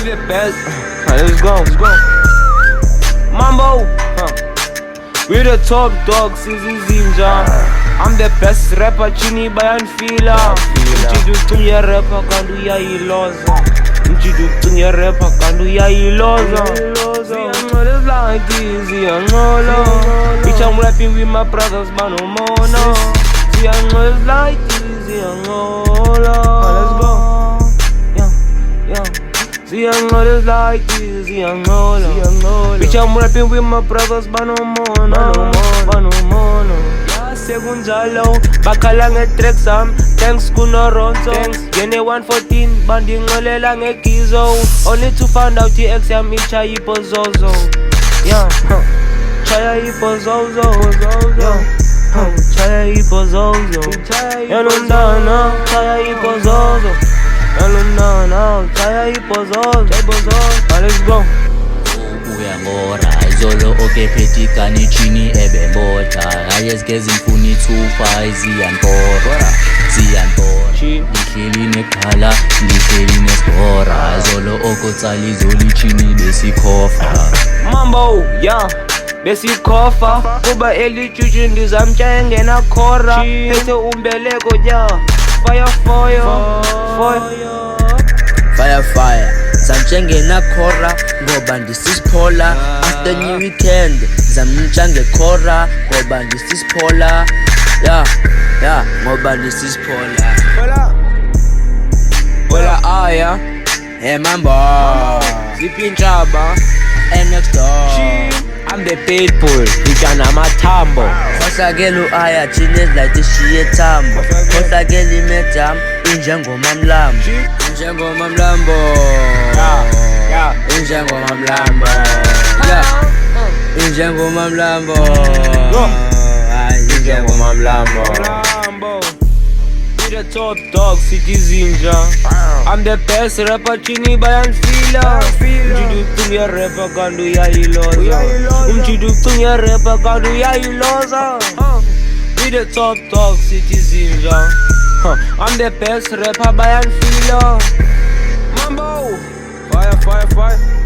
the best. Let's go. Mambo. We the top dogs, Mtyobo-izinja. I'm the best rapper, chini bayan fila. Mtyobo-izinja rapper, kandu ya iloza. Mtyobo-izinja rapper, kandu ya iloza. It's like easy, bitch, I'm rapping with my brothers, man, no more, no. It's like easy, let's go. See, it's like easy, bitch, I'm rapping with my brothers, man, no more, no. Sekunjalo bakhala ngetrack sam thanks kunoronto ngene 114 bandingolela ngegizo only to find out ex yami ichayipo zozo chaya ipo zozo chaya ipo zozo yalundana chaya ipo zozo yalundana chaya ipo zozo let's go. Uyangora izolo okephethi kani chini ebembotha ayezigeza imfuni ithupa iziyanbora ngihleli nekhala ngihleli nesibora izolo okotsala izoli chini besikhofa mambo besikhofa kuba elitshutshu ndizamtshaya engena khora phethe umbeleko fire samtshengena khora ngoba ndisisiphola after new weekend zamtsha ngekhora ngoba ndisisiphola ngoba ndisisiphola wela aya mambo zipintshaba and next door I'm the pitbull ngijana amathambo khohlakela uaya chines like ishiye thambo khohlakela imedam injengomamlambo We the top dog, Mtyobo-izinja. I'm the best rapper, chini bayan fila. Mtyobo-izinja rapper, kandu ya iloza. Mtyobo-izinja rapper, kandu ya iloza. We the top dog, Mtyobo-izinja. I'm the best rapper, bayan fila. Mambo, fire.